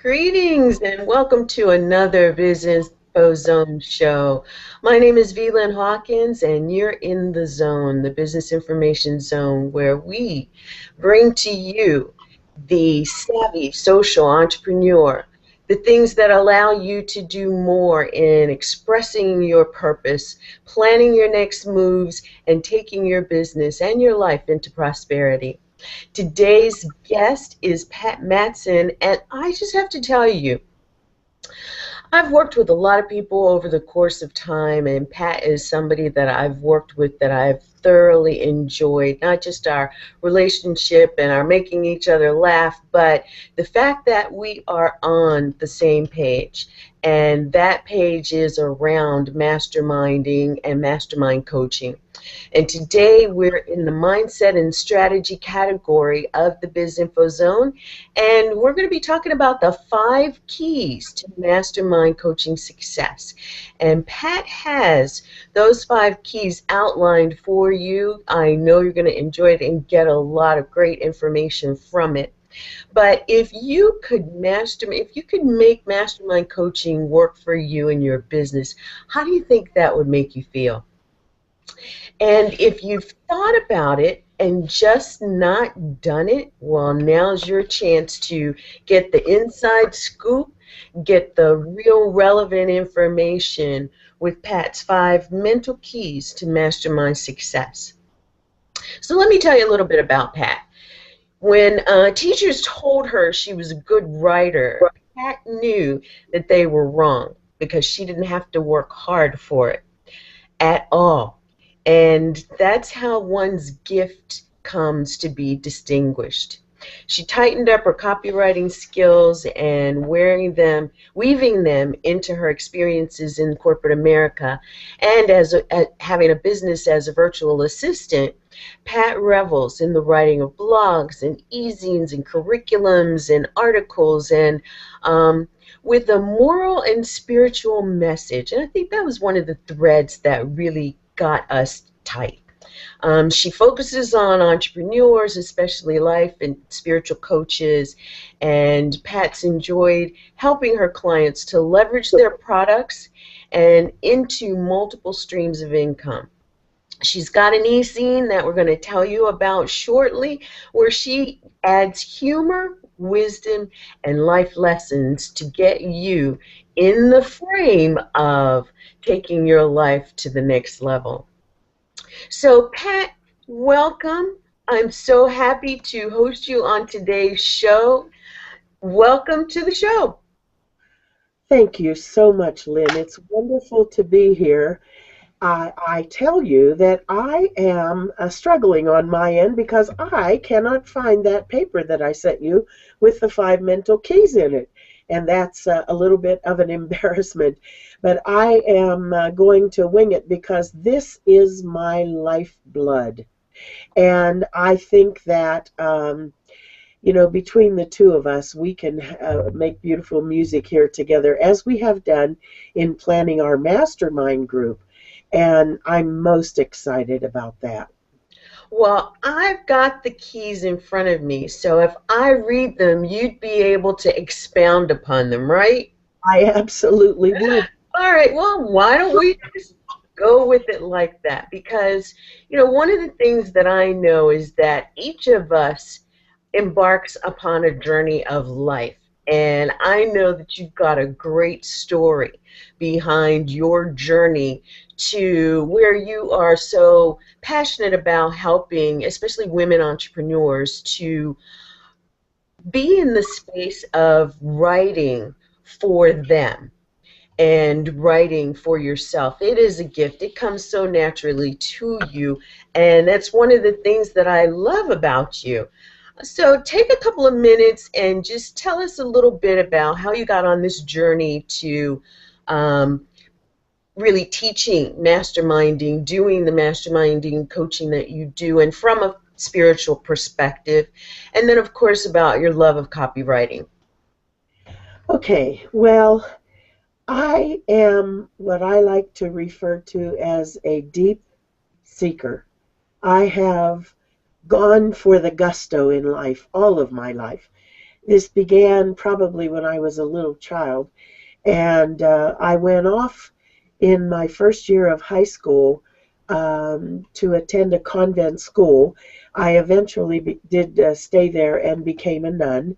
Greetings and welcome to another BIZ Info Zone show. My name is Vlyn Hawkins and you're in the zone, the business information zone, where we bring to you the savvy social entrepreneur, the things that allow you to do more in expressing your purpose, planning your next moves, and taking your business and your life into prosperity. Today's guest is Pat Matson, and I just have to tell you, I've worked with a lot of people over the course of time, and Pat is somebody that I've worked with that I've thoroughly enjoyed, not just our relationship and our making each other laugh, but the fact that we are on the same page. And that page is around masterminding and mastermind coaching. And today we're in the mindset and strategy category of the BIZ Info Zone, and we're going to be talking about the 5 keys to mastermind coaching success. And Pat has those 5 keys outlined for you. I know you're going to enjoy it and get a lot of great information from it. But if you could make mastermind coaching work for you and your business, how do you think that would make you feel? And if you've thought about it and just not done it, well, now's your chance to get the inside scoop, get the real relevant information with Pat's 5 mental keys to mastermind success. So let me tell you a little bit about Pat. When teachers told her she was a good writer, Pat knew that they were wrong because she didn't have to work hard for it at all. And that's how one's gift comes to be distinguished. She tightened up her copywriting skills and weaving them into her experiences in corporate America. And as having a business as a virtual assistant, Pat revels in the writing of blogs and e-zines and curriculums and articles and with a moral and spiritual message. And I think that was one of the threads that really got us tight. She focuses on entrepreneurs, especially life and spiritual coaches, and Pat's enjoyed helping her clients to leverage their products and into multiple streams of income. She's got an e-zine that we're going to tell you about shortly, where she adds humor, wisdom, and life lessons to get you in the frame of taking your life to the next level. So, Pat, welcome. I'm so happy to host you on today's show. Welcome to the show. Thank you so much, Lynn. It's wonderful to be here. I tell you that I am struggling on my end because I cannot find that paper that I sent you with the 5 mental keys in it. And that's a little bit of an embarrassment. But I am going to wing it because this is my lifeblood. And I think that, between the two of us, we can make beautiful music here together, as we have done in planning our mastermind group. And I'm most excited about that. Well, I've got the keys in front of me, so if I read them, you'd be able to expound upon them, right? I absolutely would. All right, well, why don't we just go with it like that? Because, one of the things that I know is that each of us embarks upon a journey of life. And I know that you've got a great story behind your journey to where you are so passionate about helping, especially women entrepreneurs, to be in the space of writing for them and writing for yourself. It is a gift. It comes so naturally to you, and that's one of the things that I love about you. So take a couple of minutes and just tell us a little bit about how you got on this journey to really teaching masterminding, doing the masterminding coaching that you do, and from a spiritual perspective, and then of course about your love of copywriting. Okay, well, I am what I like to refer to as a deep seeker. I have gone for the gusto in life, all of my life. This began probably when I was a little child, and I went off in my first year of high school to attend a convent school. I eventually did stay there and became a nun.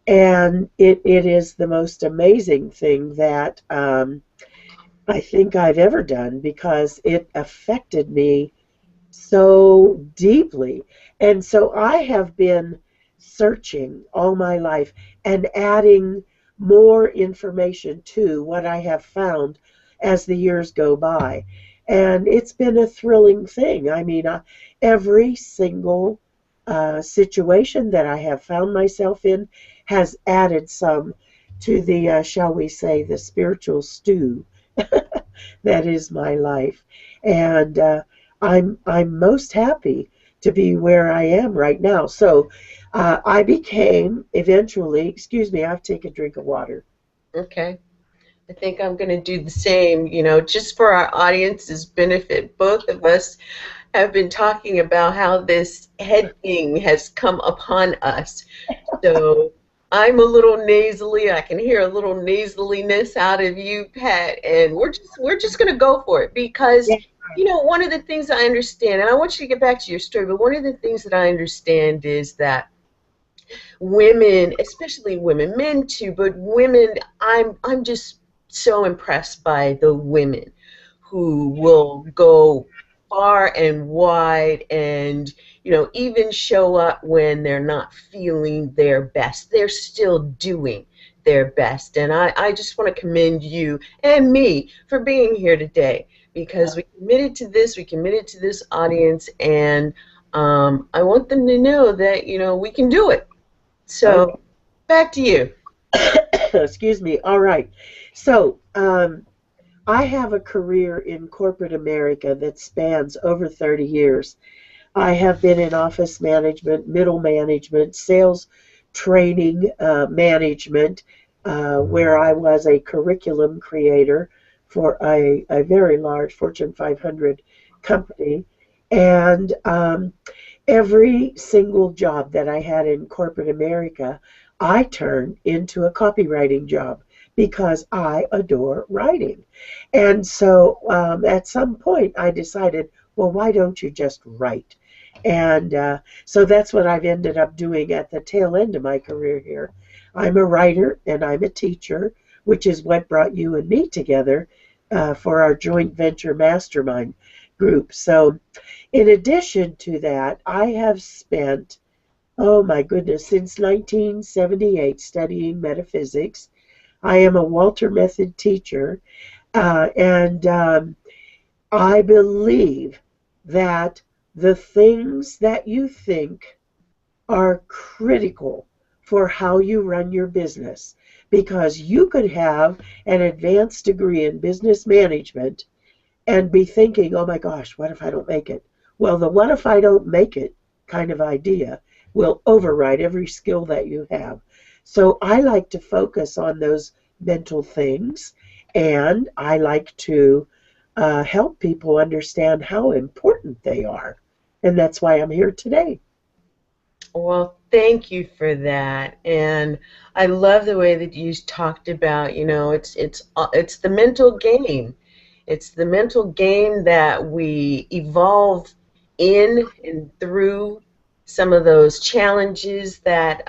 And it is the most amazing thing that I think I've ever done, because it affected me so deeply. And so I have been searching all my life and adding more information to what I have found as the years go by. And it's been a thrilling thing. I mean, every single situation that I have found myself in has added some to the, shall we say, the spiritual stew that is my life. And I'm most happy to be where I am right now. So I became eventually, excuse me, I have to take a drink of water. Okay. I think I'm going to do the same, just for our audience's benefit. Both of us have been talking about how this head thing has come upon us. So I'm a little nasally. I can hear a little nasaliness out of you, Pat, and we're just going to go for it because Yeah. one of the things I understand, and I want you to get back to your story, but one of the things that I understand is that women, especially women, men too, but women, I'm just so impressed by the women who will go far and wide and even show up when they're not feeling their best. They're still doing their best. And I just want to commend you and me for being here today because we committed to this audience, and I want them to know that, we can do it. Okay. So back to you. Excuse me. All right. So I have a career in corporate America that spans over 30 years. I have been in office management, middle management, sales training management, where I was a curriculum creator for a very large Fortune 500 company. And every single job that I had in corporate America, I turned into a copywriting job because I adore writing. And so at some point, I decided, well, why don't you just write? And so that's what I've ended up doing at the tail end of my career here. I'm a writer and I'm a teacher, which is what brought you and me together for our joint venture mastermind group. So in addition to that, I have spent, oh my goodness, since 1978 studying metaphysics. I am a Walter Method teacher, and I believe that the things that you think are critical for how you run your business, because you could have an advanced degree in business management and be thinking, oh my gosh, what if I don't make it? Well, the what if I don't make it kind of idea will override every skill that you have. So I like to focus on those mental things, and I like to help people understand how important they are. And that's why I'm here today. Well, thank you for that. And I love the way that you talked about, it's the mental game. It's the mental game that we evolve in and through some of those challenges that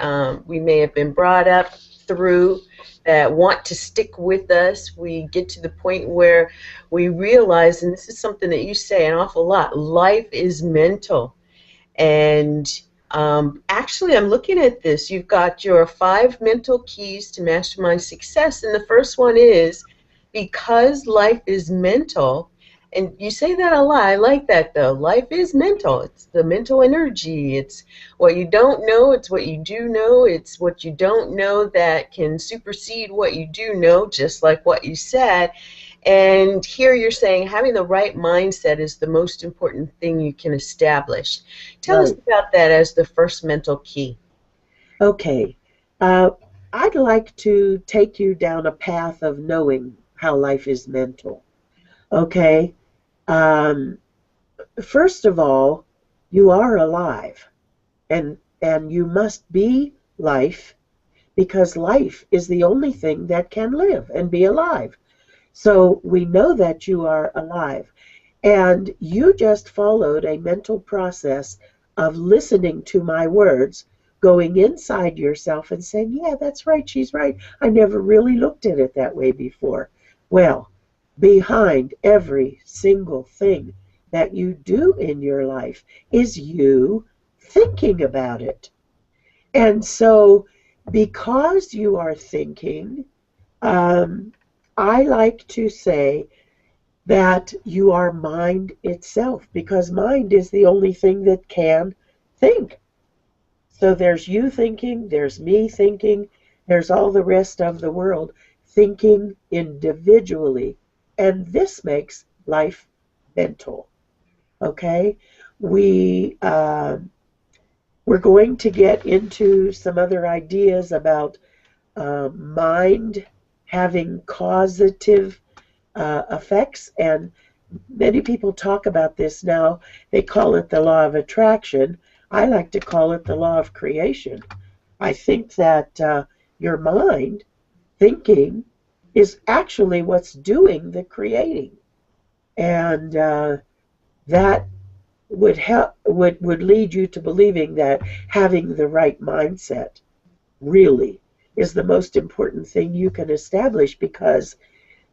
we may have been brought up through that want to stick with us. We get to the point where we realize, and this is something that you say an awful lot, life is mental. And actually, I'm looking at this. You've got your 5 mental keys to mastermind success, and the first one is because life is mental. And you say that a lot. I like that, though. Life is mental. It's the mental energy. It's what you don't know. It's what you do know. It's what you don't know that can supersede what you do know, just like what you said. And here you're saying having the right mindset is the most important thing you can establish. Tell us Right. about that as the first mental key. Okay. Uh, I'd like to take you down a path of knowing how life is mental. Okay. Um, First of all, you are alive, and you must be life because life is the only thing that can live and be alive. So we know that you are alive. And you just followed a mental process of listening to my words, going inside yourself and saying, yeah, that's right, she's right. I never really looked at it that way before. Well, behind every single thing that you do in your life is you thinking about it. And so, because you are thinking, um, I like to say that you are mind itself, because mind is the only thing that can think. So there's you thinking, there's me thinking, there's all the rest of the world thinking individually. And this makes life mental. Okay? We, uh, we're going to get into some other ideas about mind having causative effects, and many people talk about this now. They call it the law of attraction. I like to call it the law of creation. I think that your mind thinking is actually what's doing the creating, and that would help would lead you to believing that having the right mindset really is the most important thing you can establish. Because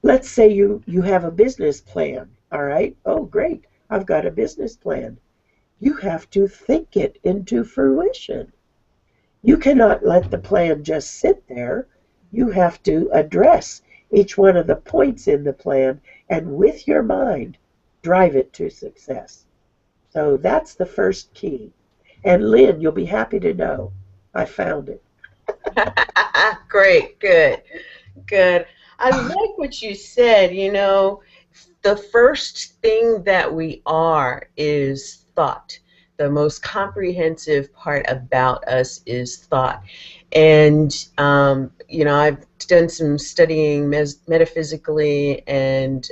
let's say you have a business plan. All right, oh great, I've got a business plan. You have to think it into fruition. You cannot let the plan just sit there. You have to address each one of the points in the plan, and with your mind drive it to success. So that's the first key. And Lynn, you'll be happy to know I found it. Great, good, good. I like what you said. The first thing that we are is thought. The most comprehensive part about us is thought. And, I've done some studying metaphysically, and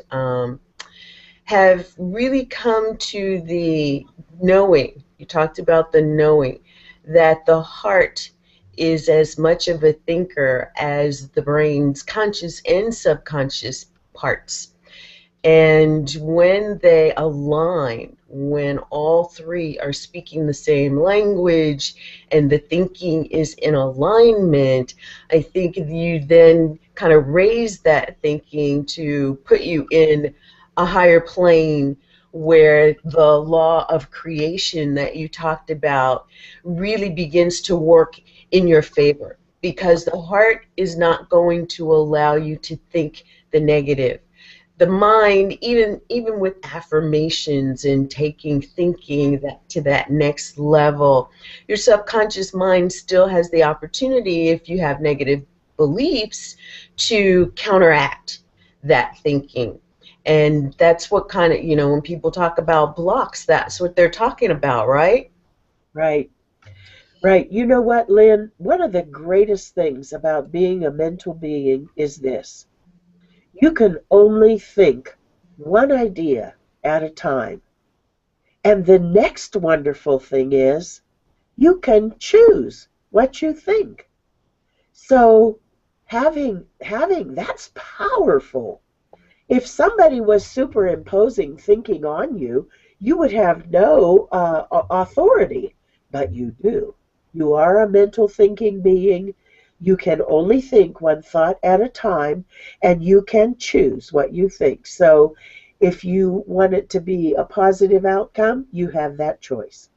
have really come to the knowing. You talked about the knowing that the heart is as much of a thinker as the brain's conscious and subconscious parts. And when they align, when all three are speaking the same language and the thinking is in alignment, I think you then kind of raise that thinking to put you in a higher plane where the law of creation that you talked about really begins to work in your favor, because the heart is not going to allow you to think the negative. The mind, even with affirmations and taking thinking that to that next level, your subconscious mind still has the opportunity, if you have negative beliefs, to counteract that thinking. And that's what kind of, when people talk about blocks, that's what they're talking about, right? Right, right. You know what, Lynn? One of the greatest things about being a mental being is this: you can only think one idea at a time. And the next wonderful thing is you can choose what you think. So having that's powerful. If somebody was superimposing thinking on you, you would have no authority, but you do. You are a mental thinking being. You can only think one thought at a time, and you can choose what you think. So if you want it to be a positive outcome, you have that choice.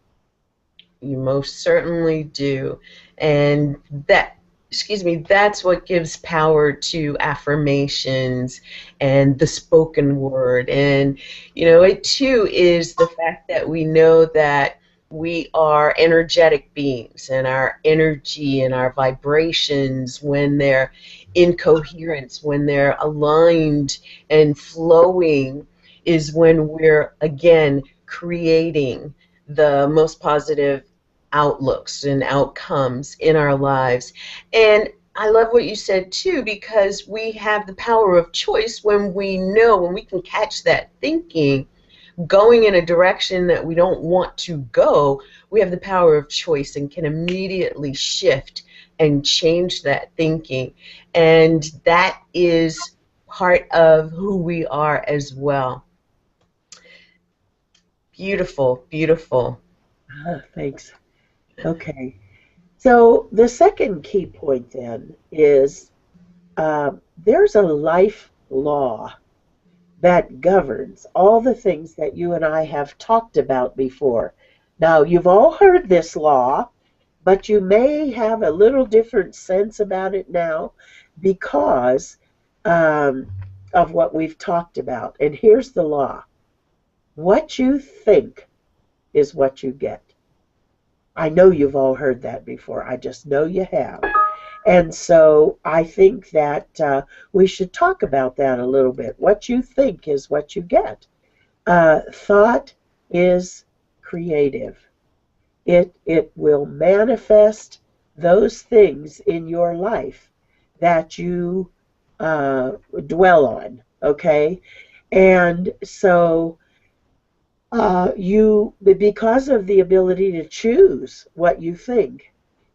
You most certainly do. And that's what gives power to affirmations and the spoken word. And, it too is the fact that we know that we are energetic beings, and our energy and our vibrations, when they're in coherence, when they're aligned and flowing, is when we're, again, creating the most positive outlooks and outcomes in our lives. And I love what you said too, because we have the power of choice when we can catch that thinking going in a direction that we don't want to go. We have the power of choice and can immediately shift and change that thinking. And that is part of who we are as well. Beautiful, beautiful. Thanks. Okay. So the second key point then is there's a life law that governs all the things that you and I have talked about before. Now, you've all heard this law, but you may have a little different sense about it now because of what we've talked about. And here's the law. What you think is what you get. I know you've all heard that before. I just know you have. And so I think that we should talk about that a little bit. What you think is what you get. Thought is creative. It will manifest those things in your life that you dwell on, okay? And so because of the ability to choose what you think,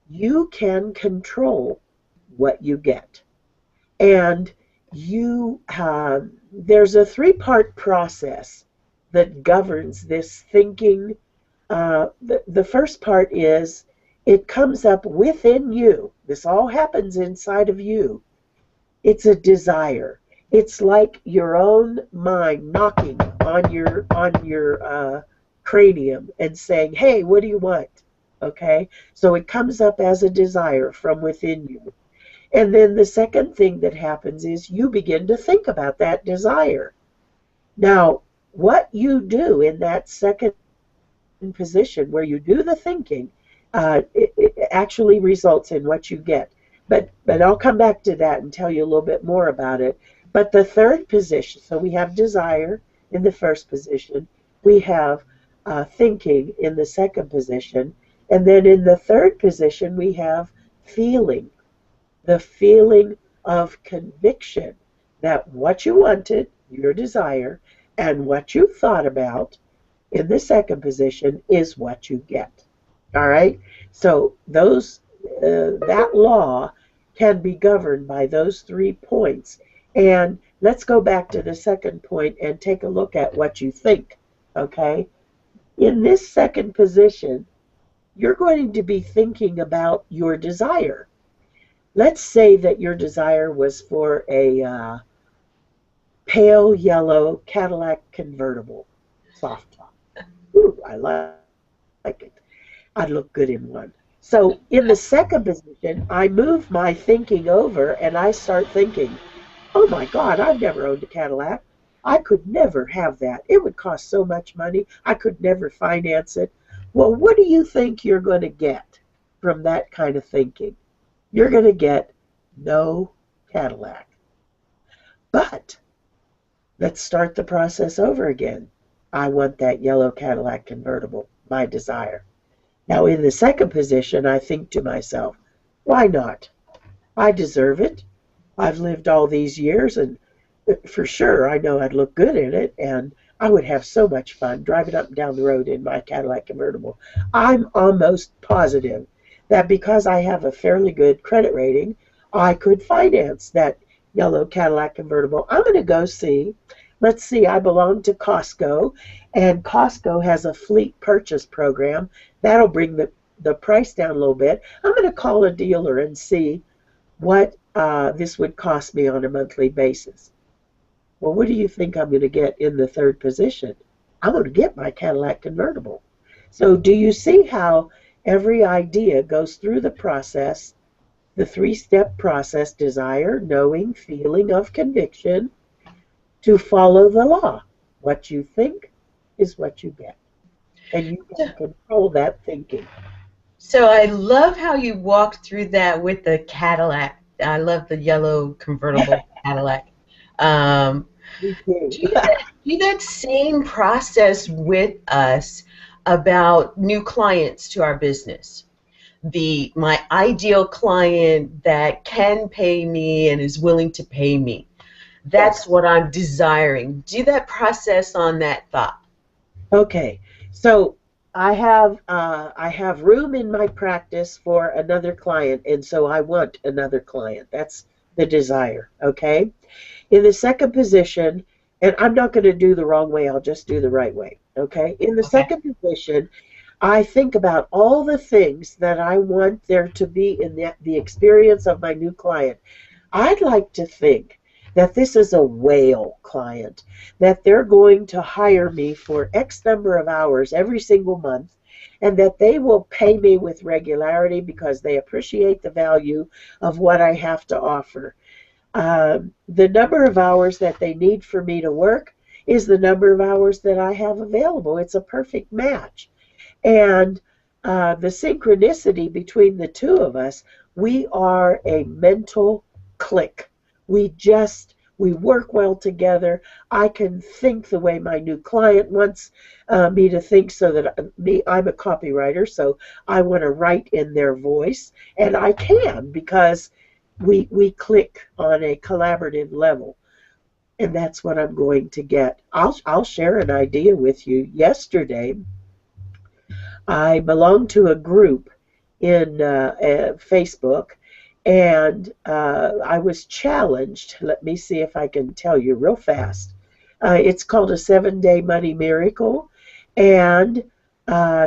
you can control what you get. And there's a three-part process that governs this thinking. The first part is it comes up within you. This all happens inside of you. It's a desire. It's like your own mind knocking on your cranium and saying, "Hey, what do you want?" Okay? So it comes up as a desire from within you. And then the second thing that happens is you begin to think about that desire. Now, what you do in that second position where you do the thinking, it actually results in what you get. But I'll come back to that and tell you a little bit more about it. But the third position, so we have desire in the first position, we have thinking in the second position, and then in the third position we have feeling, the feeling of conviction that what you wanted, your desire, and what you thought about in the second position is what you get. All right? So that law can be governed by those 3 points. And let's go back to the second point and take a look at what you think. Okay? In this second position, you're going to be thinking about your desire. Let's say that your desire was for a pale yellow Cadillac convertible, soft top. Ooh, I like it. I'd look good in one. So in the second position, I move my thinking over and I start thinking, oh my God, I've never owned a Cadillac. I could never have that. It would cost so much money. I could never finance it. Well, what do you think you're going to get from that kind of thinking? You're going to get no Cadillac. But let's start the process over again. I want that yellow Cadillac convertible, my desire. Now, in the second position, I think to myself, why not? I deserve it. I've lived all these years, and for sure, I know I'd look good in it, and I would have so much fun driving up and down the road in my Cadillac convertible. I'm almost positive that because I have a fairly good credit rating, I could finance that yellow Cadillac convertible. I'm going to go see. Let's see, I belong to Costco, and Costco has a fleet purchase program. That'll bring the price down a little bit. I'm going to call a dealer and see what this would cost me on a monthly basis. Well, what do you think I'm going to get in the third position? I'm going to get my Cadillac convertible. So do you see how every idea goes through the process, the 3-step process: desire, knowing, feeling of conviction, to follow the law. What you think is what you get. And you can control that thinking. So I love how you walked through that with the Cadillac. I love the yellow convertible Cadillac. Do that same process with us about new clients to our business. My ideal client that can pay me and is willing to pay me. That's what I'm desiring. Do that process on that thought. Okay. So I have room in my practice for another client, and so I want another client. That's the desire. Okay. In the second position, and I'm not going to do the wrong way, I'll just do the right way. Okay. In the Okay. second position, I think about all the things that I want there to be in the experience of my new client. I'd like to think that this is a whale client, that they're going to hire me for X number of hours every single month, and that they will pay me with regularity because they appreciate the value of what I have to offer. The number of hours that they need for me to work is the number of hours that I have available. It's a perfect match. And the synchronicity between the two of us, we are a mental click. We work well together. I can think the way my new client wants me to think, so that I'm a copywriter, so I want to write in their voice, and I can, because we click on a collaborative level. And that's what I'm going to get. I'll share an idea with you. Yesterday, I belong to a group in Facebook, and I was challenged. Let me see if I can tell you real fast. It's called a 7-day money miracle, and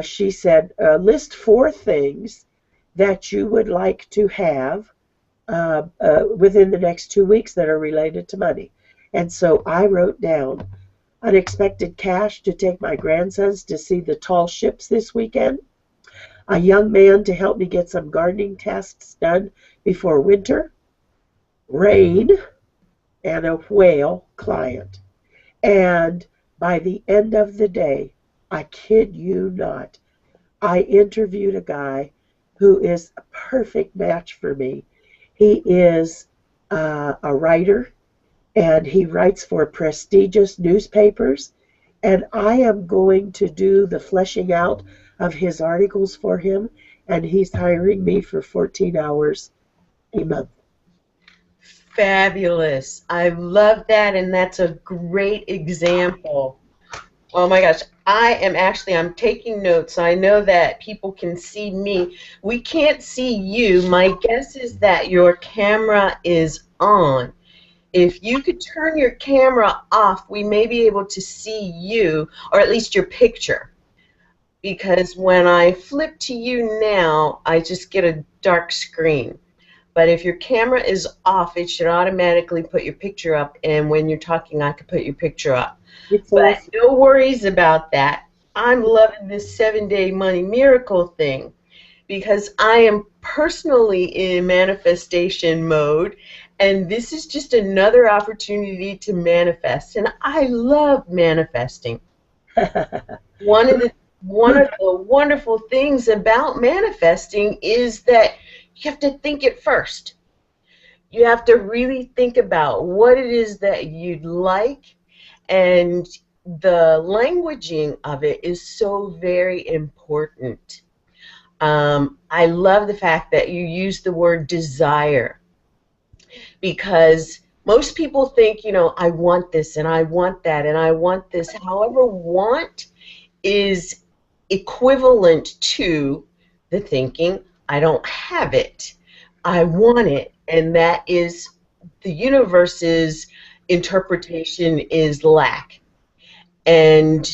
she said, list 4 things that you would like to have within the next 2 weeks that are related to money. And so I wrote down unexpected cash to take my grandsons to see the tall ships this weekend, a young man to help me get some gardening tasks done before winter, rain, and a whale client. And by the end of the day, I kid you not, I interviewed a guy who is a perfect match for me. He is a writer, and he writes for prestigious newspapers. And I am going to do the fleshing out of his articles for him, and he's hiring me for 14 hours a month. Fabulous. I love that, and that's a great example. Oh my gosh, I'm taking notes. I know that people can see me. We can't see you. My guess is that your camera is on. If you could turn your camera off, we may be able to see you, or at least your picture. Because when I flip to you now, I just get a dark screen. But if your camera is off, it should automatically put your picture up, and when you're talking, I could put your picture up. It's But awesome. no worries about that. I'm loving this 7-day money miracle thing because I am personally in manifestation mode, and this is just another opportunity to manifest. And I love manifesting. One of the wonderful things about manifesting is that you have to think it first. You have to really think about what it is that you'd like, and the languaging of it is so very important. I love the fact that you use the word desire, because most people think, I want this and I want that and I want this. However, want is equivalent to the thinking, I don't have it, I want it, and that is the universe's interpretation is lack. And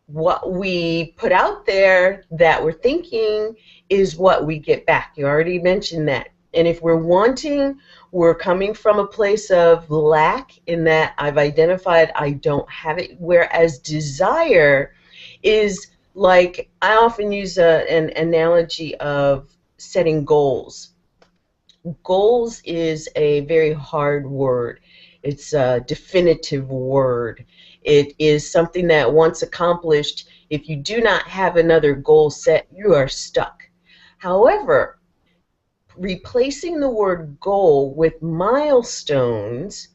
what we put out there that we're thinking is what we get back. You already mentioned that. And if we're wanting, we're coming from a place of lack, in that I've identified I don't have it, whereas desire is like, I often use an analogy of setting goals. Goals is a very hard word. It's a definitive word. It is something that once accomplished, if you do not have another goal set, you are stuck. However, replacing the word goal with milestones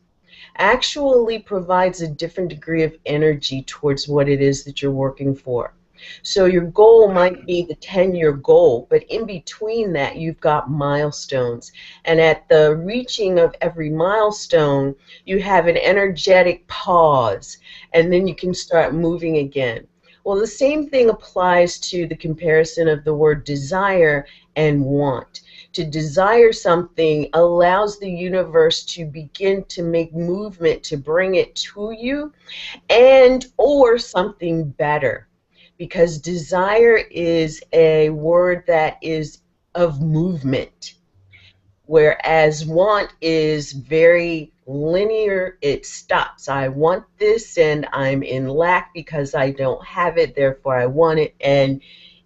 actually provides a different degree of energy towards what it is that you're working for. So your goal might be the 10-year goal, but in between that you've got milestones. And at the reaching of every milestone, you have an energetic pause, and then you can start moving again. Well, the same thing applies to the comparison of the word desire and want. To desire something allows the universe to begin to make movement to bring it to you, and or something better, because desire is a word that is of movement, whereas want is very linear. It stops. I want this and I'm in lack because I don't have it, therefore I want it, and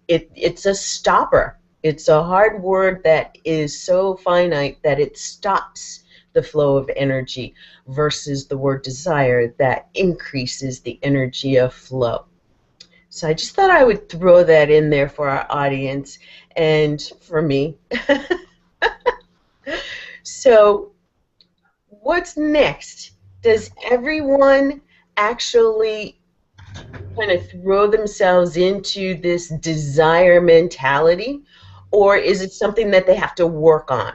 it's a stopper. It's a hard word that is so finite that it stops the flow of energy, versus the word desire that increases the energy of flow. So I just thought I would throw that in there for our audience and for me. So what's next? Does everyone actually kind of throw themselves into this desire mentality, or is it something that they have to work on?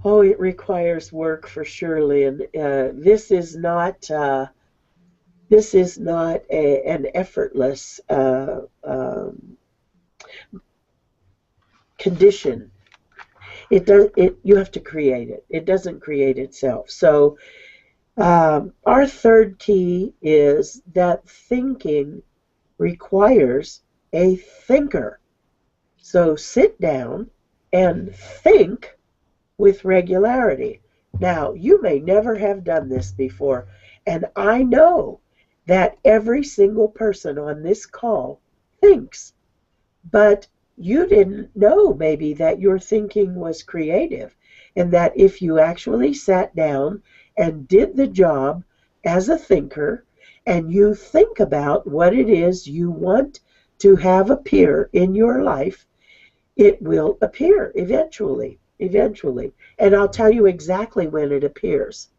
Oh, it requires work for surely, and this is not an effortless condition. It does it. You have to create it. It doesn't create itself. So our third key is that thinking requires a thinker. So sit down and think with regularity. Now, you may never have done this before, and I know that every single person on this call thinks, but you didn't know maybe that your thinking was creative, and that if you actually sat down and did the job as a thinker, and you think about what it is you want to have appear in your life, it will appear eventually. Eventually. And I'll tell you exactly when it appears.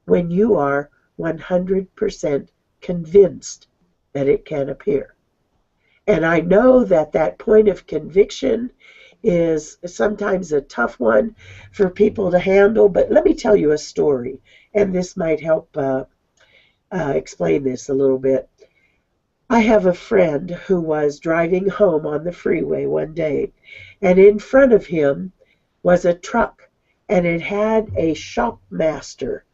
When you are 100% convinced that it can appear. And I know that that point of conviction is sometimes a tough one for people to handle, but let me tell you a story, and this might help explain this a little bit. I have a friend who was driving home on the freeway one day, and in front of him was a truck, and it had a shop master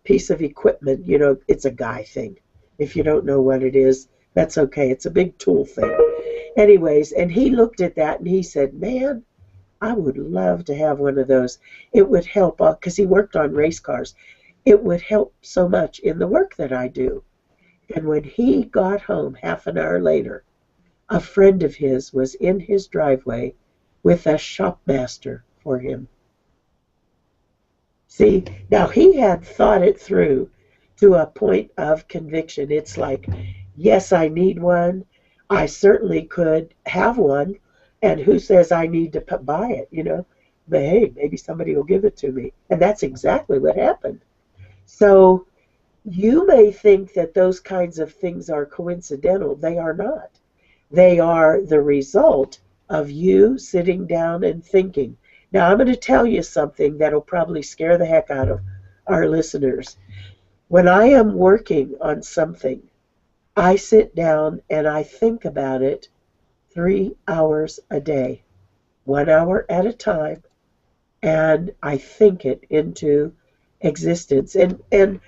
piece of equipment. You know, it's a guy thing. If you don't know what it is, that's okay. It's a big tool thing. Anyways, and he looked at that and he said, man, I would love to have one of those. It would help, because he worked on race cars. It would help so much in the work that I do. And when he got home half an hour later, a friend of his was in his driveway with a shopmaster for him. See, now he had thought it through to a point of conviction. It's like, yes, I need one. I certainly could have one. And who says I need to buy it, you know? But hey, maybe somebody will give it to me. And that's exactly what happened. So you may think that those kinds of things are coincidental. They are not. They are the result of you sitting down and thinking. Now, I'm going to tell you something that'll probably scare the heck out of our listeners. When I am working on something, I sit down and I think about it 3 hours a day, 1 hour at a time, and I think it into existence. And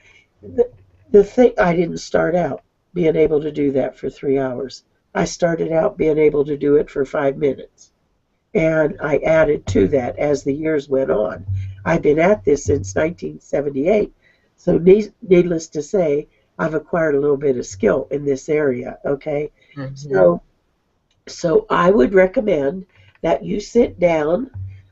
the thing, I didn't start out being able to do that for 3 hours. I started out being able to do it for 5 minutes. And I added to that as the years went on. I've been at this since 1978. So needless to say, I've acquired a little bit of skill in this area, okay? Mm-hmm. So I would recommend that you sit down,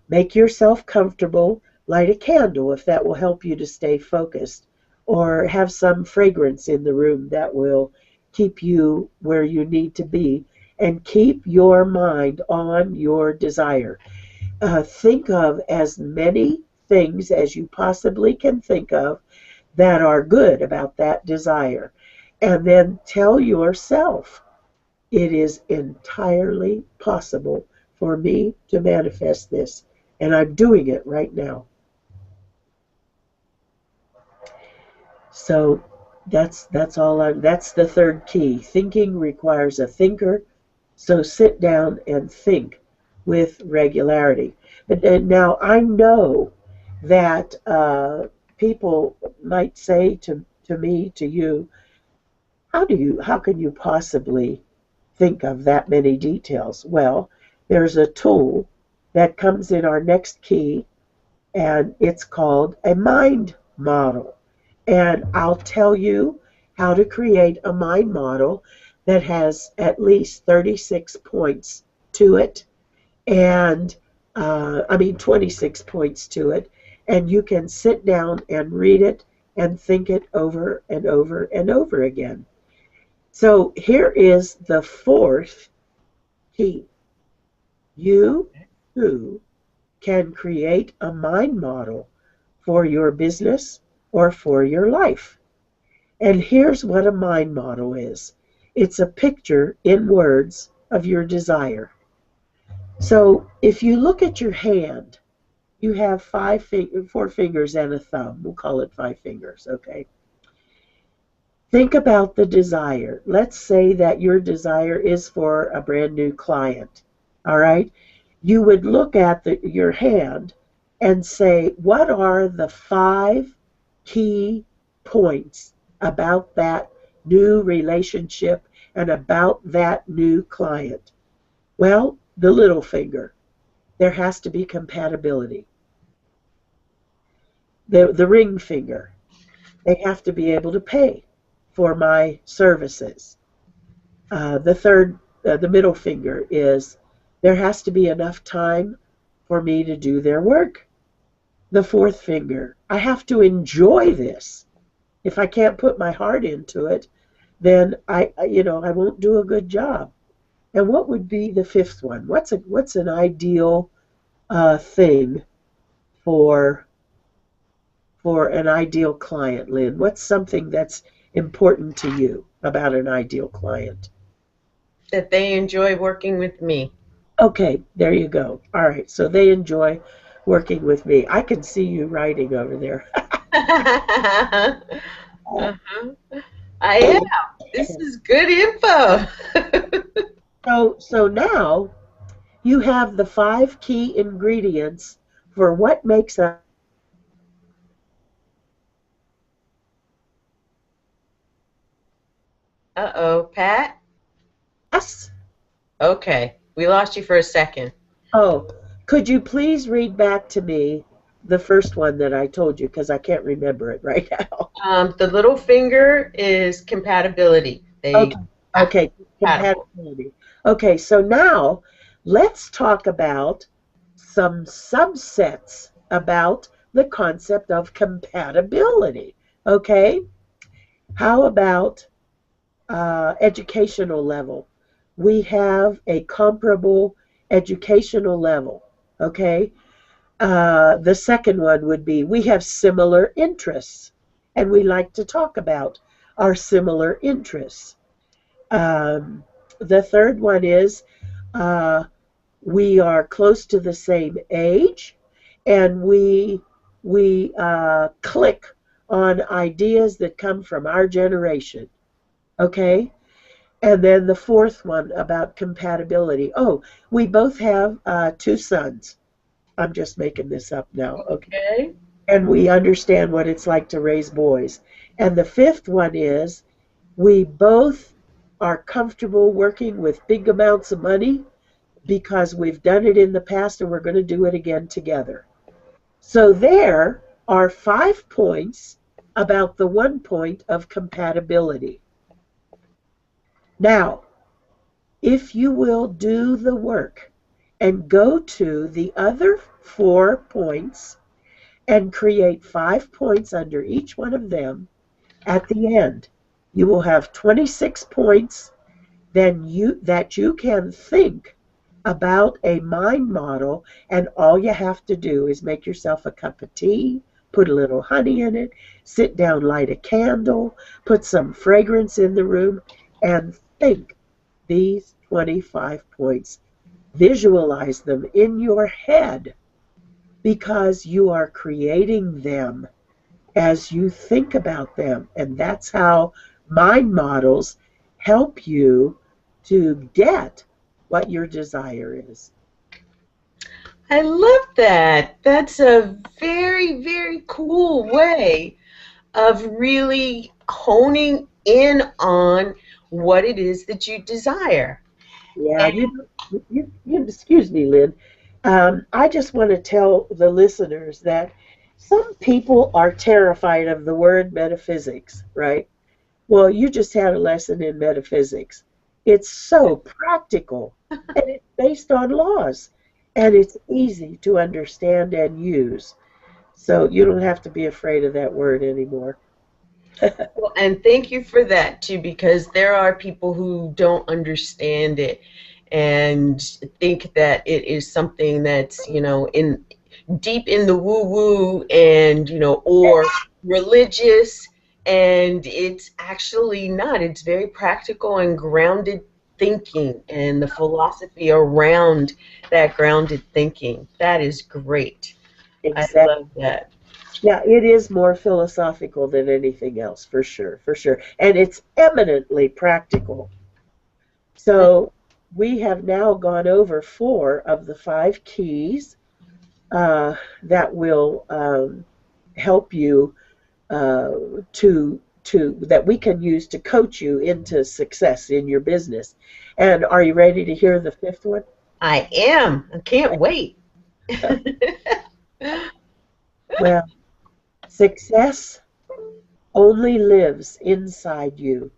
make yourself comfortable, light a candle if that will help you to stay focused, or have some fragrance in the room that will keep you where you need to be, and keep your mind on your desire. Think of as many things as you possibly can think of that are good about that desire, and then tell yourself, it is entirely possible for me to manifest this, and I'm doing it right now. So That's all that's the third key. Thinking requires a thinker, so sit down and think with regularity. And now I know that people might say to me, to you, how can you possibly think of that many details? Well, there's a tool that comes in our next key, and it's called a mind model. And I'll tell you how to create a mind model that has at least 36 points to it, and 26 points to it. And you can sit down and read it and think it over and over and over again. So here is the fourth key. You too can create a mind model for your business or for your life. And here's what a mind model is. It's a picture in words of your desire. So if you look at your hand, you have four fingers and a thumb. We'll call it 5 fingers, okay? Think about the desire. Let's say that your desire is for a brand new client, all right? You would look at your hand and say, what are the 5 key points about that new relationship and about that new client? Well, the little finger. There has to be compatibility. The ring finger. They have to be able to pay for my services. The middle finger is there has to be enough time for me to do their work. The fourth finger, I have to enjoy this. If I can't put my heart into it, then I won't do a good job. And what would be the fifth one? What's an ideal thing for an ideal client, Lynn? What's something that's important to you about an ideal client? That they enjoy working with me. Okay, there you go. All right, so they enjoy working with me. I can see you writing over there. Uh-huh. I am. This is good info. So now you have the 5 key ingredients for what makes Uh-oh, Pat? us. Okay, we lost you for a second. Oh, could you please read back to me the first one that I told you, because I can't remember it right now. The little finger is compatibility. They Okay, have to okay, be compatible. compatibility. Okay, so now let's talk about some subsets about the concept of compatibility. Okay, how about educational level? We have a comparable educational level. Okay, the second one would be we have similar interests, and we like to talk about our similar interests. The third one is uh, we are close to the same age, and we click on ideas that come from our generation. Okay, and then the fourth one about compatibility. Oh, we both have 2 sons. I'm just making this up now. Okay, Okay. and we understand what it's like to raise boys. And the fifth one is we both are comfortable working with big amounts of money because we've done it in the past and we're going to do it again together. So there are 5 points about the 1 point of compatibility. Now, if you will do the work and go to the other 4 points and create 5 points under each one of them, at the end, you will have 26 points that you can think about a mind model, and all you have to do is make yourself a cup of tea, put a little honey in it, sit down, light a candle, put some fragrance in the room, and think these 25 points. Visualize them in your head because you are creating them. as you think about them. And that's how mind models help you to get what your desire is. I love that. That's a very, very cool way of really honing in on what it is that you desire. Yeah, excuse me, Lynn. I just want to tell the listeners that some people are terrified of the word metaphysics, right? Well, you just had a lesson in metaphysics. It's so practical and it's based on laws and it's easy to understand and use. So you don't have to be afraid of that word anymore. Well, and thank you for that too, because there are people who don't understand it and think that it is something that's, in deep in the woo woo and, or religious, and it's actually not. It's very practical and grounded thinking and the philosophy around that grounded thinking. That is great. I Exactly. love that. Yeah, it is more philosophical than anything else, for sure, for sure. And it's eminently practical. So we have now gone over 4 of the 5 keys that will help you uh, to that we can use to coach you into success in your business. And are you ready to hear the 5th one? I am. I can't wait. Well, success only lives inside you.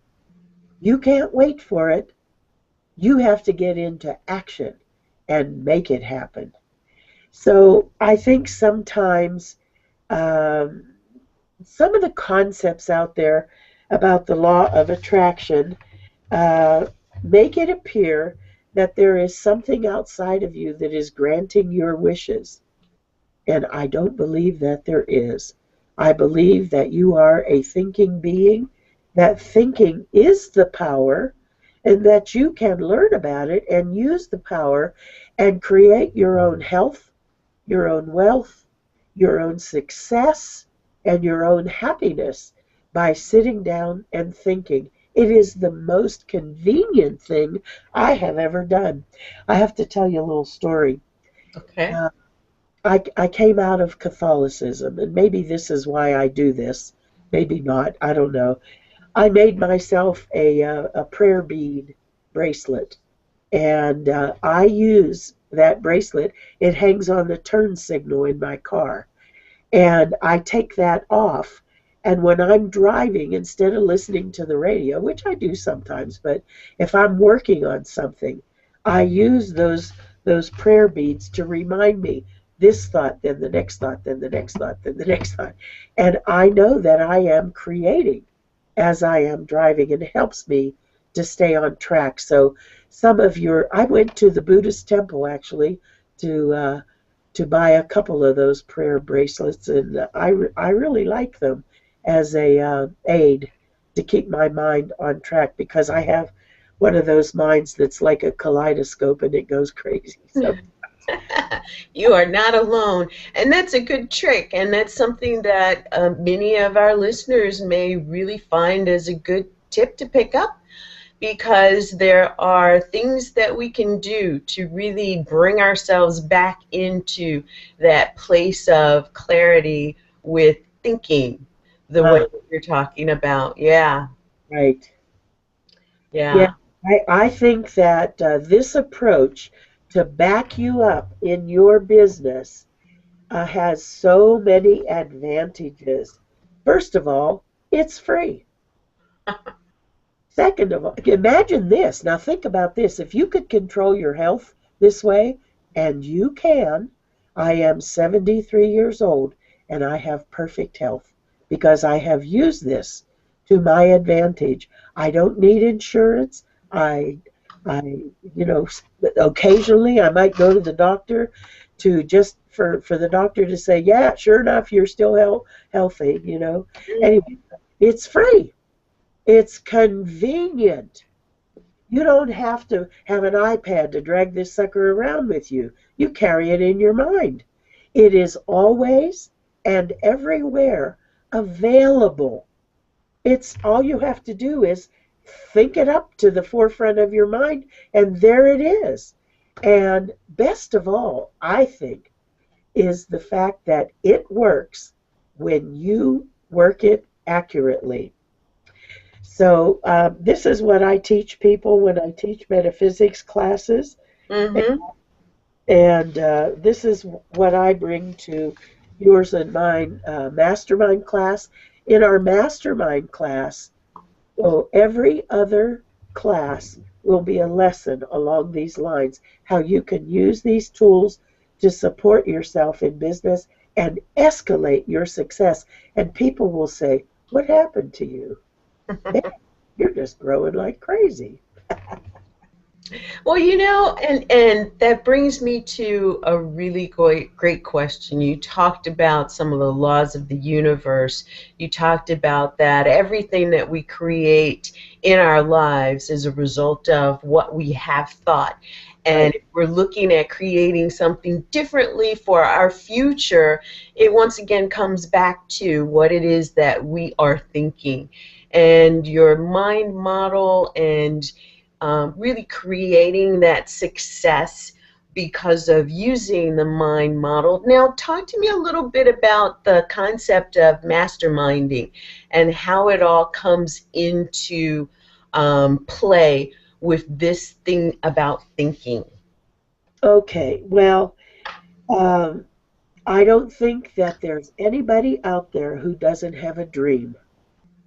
You can't wait for it. You have to get into action and make it happen. So I think sometimes um, some of the concepts out there about the law of attraction uh, make it appear that there is something outside of you that is granting your wishes. And I don't believe that there is. I believe that you are a thinking being, that thinking is the power, and that you can learn about it and use the power and create your own health, your own wealth, your own success, and your own happiness by sitting down and thinking. It is the most convenient thing I have ever done. I have to tell you a little story. Okay. Uh, I came out of Catholicism, and maybe this is why I do this. Maybe not. I don't know. I made myself a prayer bead bracelet, and I use that bracelet. It hangs on the turn signal in my car, and I take that off. And when I'm driving, instead of listening to the radio, which I do sometimes, but if I'm working on something, I use those prayer beads to remind me this thought, then the next thought, then the next thought, then the next thought. And I know that I am creating as I am driving, and it helps me to stay on track. So I went to the Buddhist temple actually to buy a couple of those prayer bracelets, and I really like them as a aid to keep my mind on track, because I have one of those minds that's like a kaleidoscope and it goes crazy. So You are not alone. And that's a good trick. And that's something that many of our listeners may really find as a good tip to pick up, because there are things that we can do to really bring ourselves back into that place of clarity with thinking the way uh, that you're talking about. Yeah, right. Yeah, yeah. I think that this approach to back you up in your business has so many advantages. First of all, it's free. Second of all, imagine this. Now think about this. If you could control your health this way, and you can, I am 73 years old and I have perfect health because I have used this to my advantage. I don't need insurance. I, I, you know, occasionally I might go to the doctor to just for the doctor to say, yeah, sure enough, you're still healthy, you know. Anyway, it's free. It's convenient. You don't have to have an iPad to drag this sucker around with you. You carry it in your mind. It is always and everywhere available. It's all you have to do is think it up to the forefront of your mind, and there it is. And best of all, I think, is the fact that it works when you work it accurately. So, this is what I teach people when I teach metaphysics classes. Mm-hmm. And this is what I bring to yours and mine mastermind class. In our mastermind class, well, every other class will be a lesson along these lines, how you can use these tools to support yourself in business and escalate your success. And people will say, "What happened to you? Man, you're just growing like crazy." Well, and that brings me to a really great question. You talked about some of the laws of the universe. You talked about that everything that we create in our lives is a result of what we have thought. And Right. if we're looking at creating something differently for our future, it once again comes back to what it is that we are thinking. And your mind model and really creating that success because of using the mind model. Now, talk to me a little bit about the concept of masterminding and how it all comes into play with this thing about thinking. Okay. Well, um, I don't think that there's anybody out there who doesn't have a dream.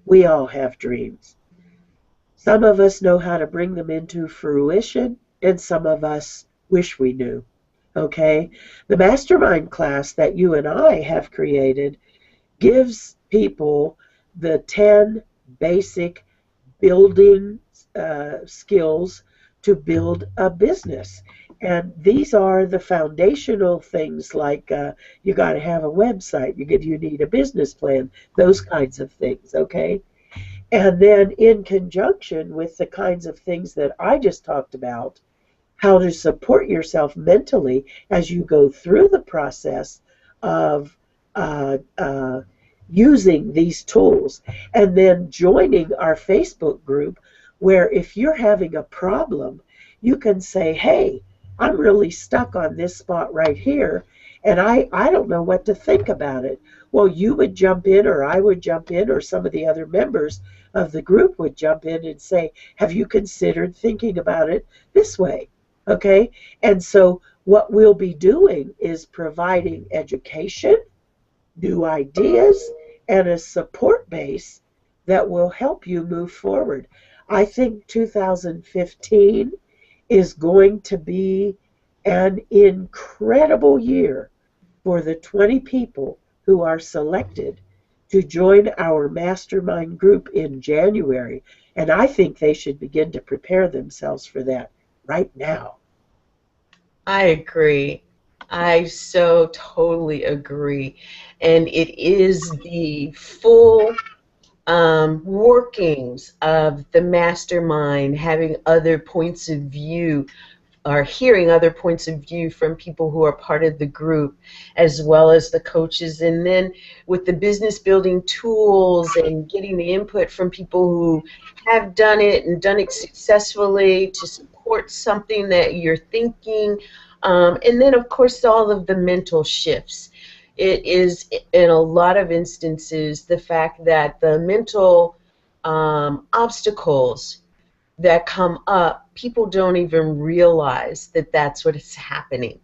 We all have dreams. Some of us know how to bring them into fruition, and some of us wish we knew. Okay? The mastermind class that you and I have created gives people the 10 basic building skills to build a business. And these are the foundational things like you got to have a website, you need a business plan, those kinds of things, okay? And then in conjunction with the kinds of things that I just talked about, how to support yourself mentally as you go through the process of using these tools, and then joining our Facebook group where if you're having a problem, you can say, "Hey, I'm really stuck on this spot right here, and I don't know what to think about it." Well, you would jump in, or I would jump in, or some of the other members of the group would jump in and say, "Have you considered thinking about it this way?" Okay? And so what we'll be doing is providing education, new ideas, and a support base that will help you move forward. I think 2015 is going to be an incredible year for the 20 people who are selected to join our mastermind group in January. And I think they should begin to prepare themselves for that right now. I agree. I so totally agree. And it is the full workings of the mastermind, having other points of view or hearing other points of view from people who are part of the group, as well as the coaches. And then with the business building tools and getting the input from people who have done it and done it successfully to support something that you're thinking. And then, of course, all of the mental shifts. It is, in a lot of instances, the fact that the mental obstacles that come up, people don't even realize that that's what is happening.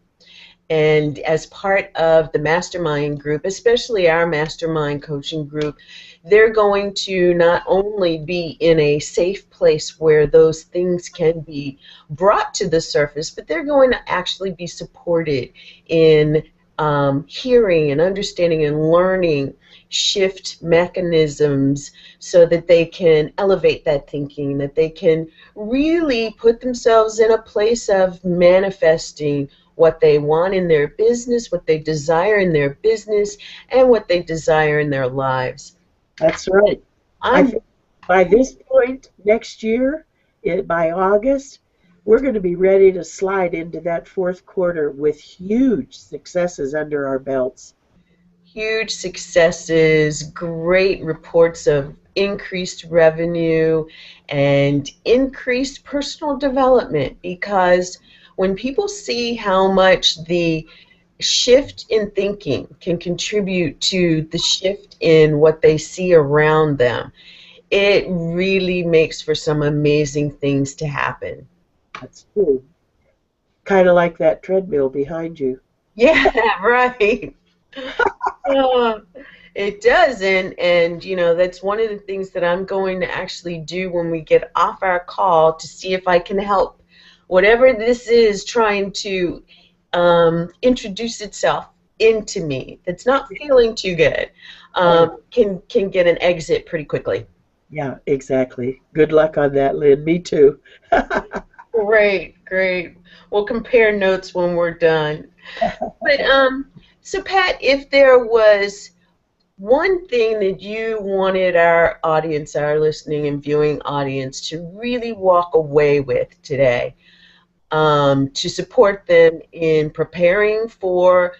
And as part of the mastermind group, especially our mastermind coaching group, they're going to not only be in a safe place where those things can be brought to the surface, but they're going to actually be supported in hearing and understanding and learning shift mechanisms so that they can elevate that thinking, that they can really put themselves in a place of manifesting what they want in their business, what they desire in their business, and what they desire in their lives. That's right. I I'm think by this point next year, by August, we're going to be ready to slide into that fourth quarter with huge successes under our belts. huge successes, great reports of increased revenue and increased personal development, because when people see how much the shift in thinking can contribute to the shift in what they see around them, it really makes for some amazing things to happen. That's true. Kind of like that treadmill behind you. Yeah, right. Uh, it does, and you know, that's one of the things that I'm going to actually do when we get off our call, to see if I can help whatever this is trying to introduce itself into me that's not feeling too good, Oh, can get an exit pretty quickly. yeah, exactly. Good luck on that, Lynn. Me too. Great, great. We'll compare notes when we're done. But so Pat, if there was one thing that you wanted our audience, our listening and viewing audience, to really walk away with today, to support them in preparing for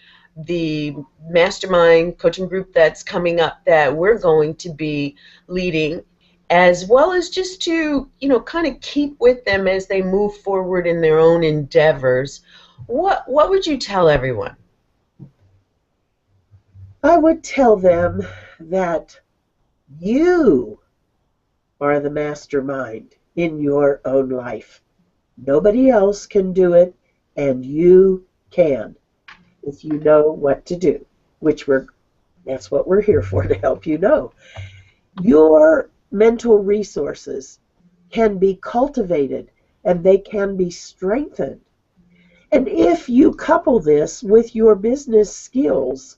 the mastermind coaching group that's coming up, that we're going to be leading, as well as just to, you know, kind of keep with them as they move forward in their own endeavors, what would you tell everyone? I would tell them that you are the mastermind in your own life. Nobody else can do it, and you can if you know what to do, which that's what we're here for, to help you know. Your mental resources can be cultivated and they can be strengthened. And if you couple this with your business skills,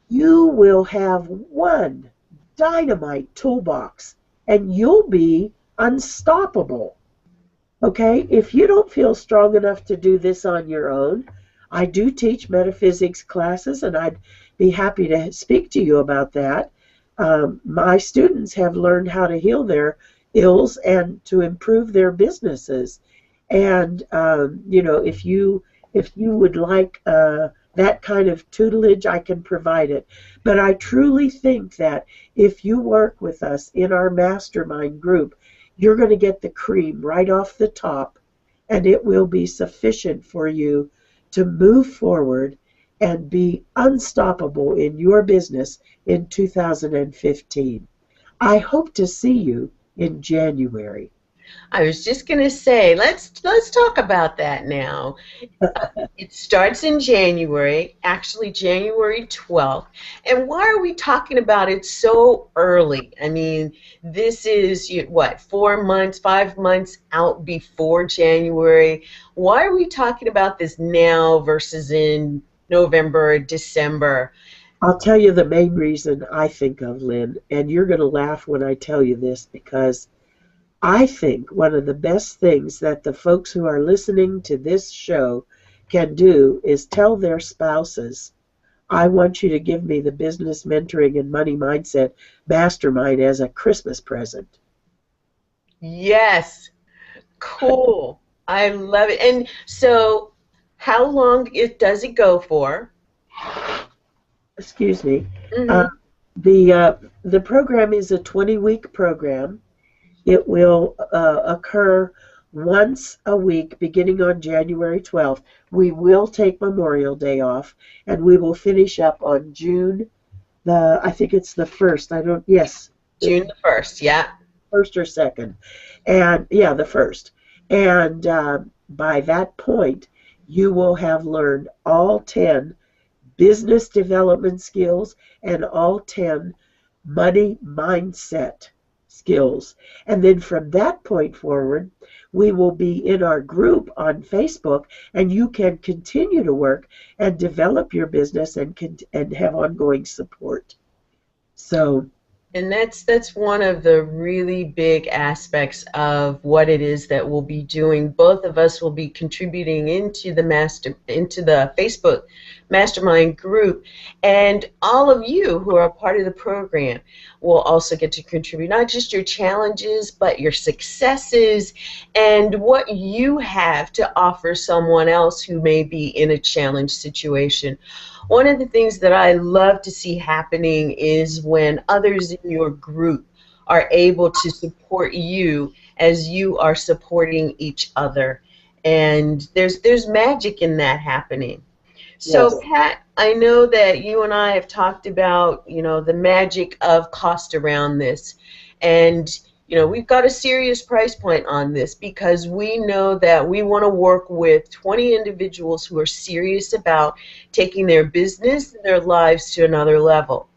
you will have one dynamite toolbox and you'll be unstoppable. Okay, if you don't feel strong enough to do this on your own, I do teach metaphysics classes and I'd be happy to speak to you about that. My students have learned how to heal their ills and to improve their businesses. And you know, if you would like that kind of tutelage, I can provide it. But I truly think that if you work with us in our mastermind group, you're going to get the cream right off the top, and it will be sufficient for you to move forward and be unstoppable in your business in 2015. I hope to see you in January. I was just going to say, let's talk about that now. It starts in January, actually January 12th. And why are we talking about it so early? I mean, this is, what, 4 months, 5 months out before January. Why are we talking about this now versus in November or December? I'll tell you the main reason I think of, Lynn, and you're going to laugh when I tell you this, because I think one of the best things that the folks who are listening to this show can do is tell their spouses, I want you to give me the Business Mentoring and Money Mindset Mastermind as a Christmas present. Yes, cool. I love it. And so, how long does it go for? Excuse me. Mm-hmm. Uh, the program is a 20-week program. It will occur once a week beginning on January 12th. We will take Memorial Day off, and we will finish up on June I think it's the 1st. Yes. June the 1st, yeah. 1st or 2nd. And yeah, the 1st. And by that point, you will have learned all 10 business development skills and all 10 money mindset skills. And then from that point forward, we will be in our group on Facebook, and you can continue to work and develop your business and have ongoing support. So, And that's one of the really big aspects of what it is that we'll be doing. Both of us will be contributing into the Facebook Mastermind group, and all of you who are part of the program will also get to contribute not just your challenges, but your successes and what you have to offer someone else who may be in a challenge situation. one of the things that I love to see happening is when others in your group are able to support you as you are supporting each other. And there's magic in that happening. Yes. So, Pat, I know that you and I have talked about, the magic of cost around this. And, we've got a serious price point on this because we know that we want to work with 20 individuals who are serious about taking their business and their lives to another level.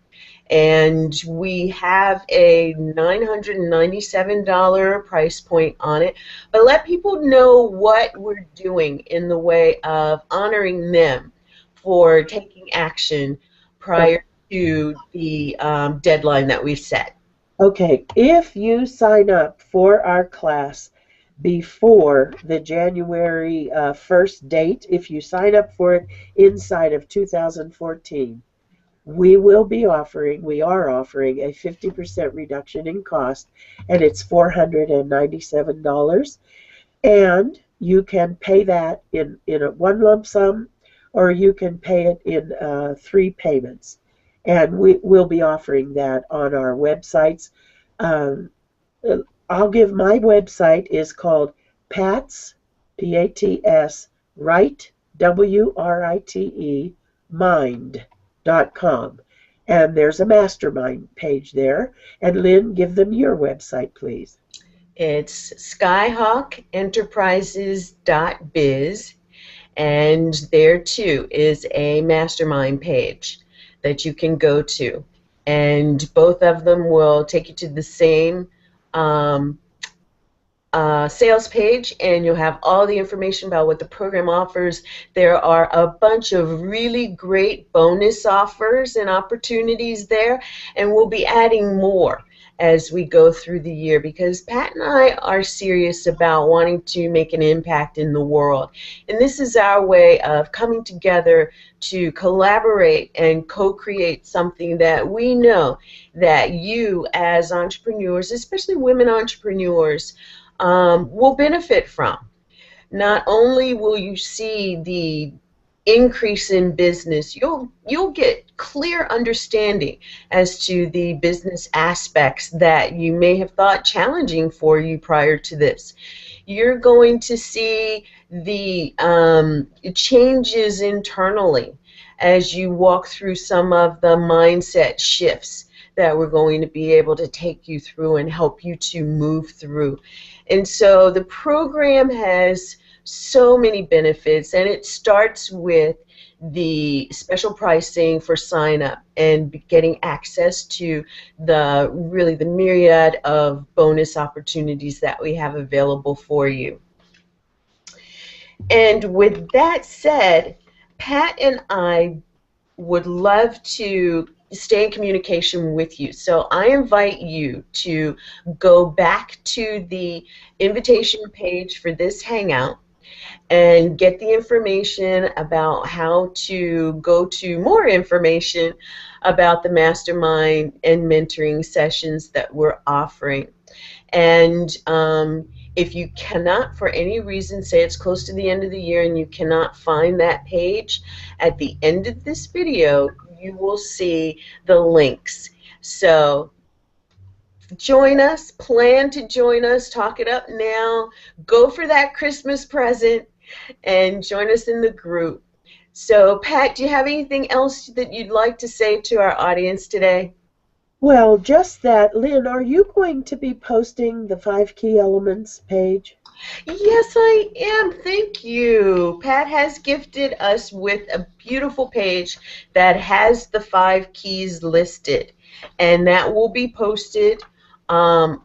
And we have a $997 price point on it. But let people know what we're doing in the way of honoring them for taking action prior to the deadline that we've set. Okay, if you sign up for our class before the January 1st date, if you sign up for it inside of 2014, we are offering a 50% reduction in cost, and it's $497. And you can pay that in a one lump sum, or you can pay it in 3 payments. And will be offering that on our websites. Um, I'll give my website is called PATS, PATS, Write, WRITE, mind.com. And there's a mastermind page there. And Lynn, give them your website, please. It's skyhawkenterprises.biz, and there too is a mastermind page that you can go to. And both of them will take you to the same sales page, and you'll have all the information about what the program offers. There are a bunch of really great bonus offers and opportunities there, and we'll be adding more as we go through the year, because Pat and I are serious about wanting to make an impact in the world. And this is our way of coming together to collaborate and co-create something that we know that you as entrepreneurs, especially women entrepreneurs, will benefit from. Not only will you see the increase in business, you'll get clear understanding as to the business aspects that you may have thought challenging for you prior to this. You're going to see the changes internally as you walk through some of the mindset shifts that we're going to be able to take you through and help you to move through. And so the program has so many benefits, and it starts with the special pricing for sign up and getting access to the myriad of bonus opportunities that we have available for you. And with that said, Pat and I would love to stay in communication with you. So I invite you to go back to the invitation page for this Hangout and get the information about how to go to more information about the mastermind and mentoring sessions that we're offering. And if you cannot, for any reason, say it's close to the end of the year and you cannot find that page, at the end of this video, you will see the links. So join us, plan to join us, talk it up now, go for that Christmas present, and join us in the group. So, Pat, do you have anything else that you'd like to say to our audience today? Well, just that. Lynn, are you going to be posting the 5 key elements page? Yes, I am. Thank you. Pat has gifted us with a beautiful page that has the 5 keys listed, and that will be posted on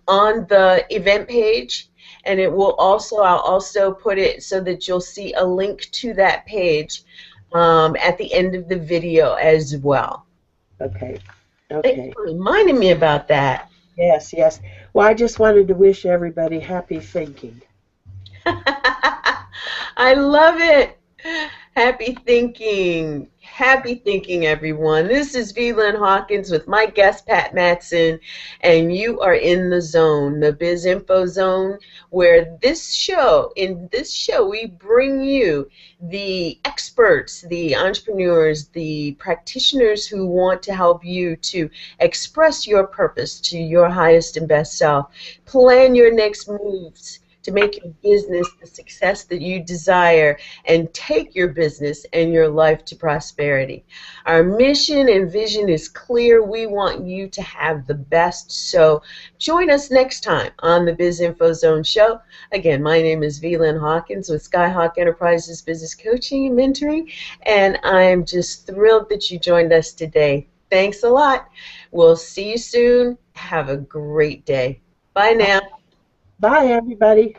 the event page. And it will also, I'll also put it so that you'll see a link to that page at the end of the video as well. Okay. Thanks for reminding me about that. Yes, yes. Well, I just wanted to wish everybody happy thinking. I love it. Happy thinking, everyone. This is V. Lynn Hawkins with my guest, Pat Matson, and you are in the zone, the BIZ Info Zone, where in this show, we bring you the experts, the entrepreneurs, the practitioners who want to help you to express your purpose to your highest and best self, plan your next moves to make your business the success that you desire, and take your business and your life to prosperity. Our mission and vision is clear. We want you to have the best. So join us next time on the Biz Info Zone Show. Again, my name is V. Lynn Hawkins with Skyhawk Enterprises Business Coaching and Mentoring, and I'm just thrilled that you joined us today. Thanks a lot. We'll see you soon. Have a great day. Bye now. Bye, everybody.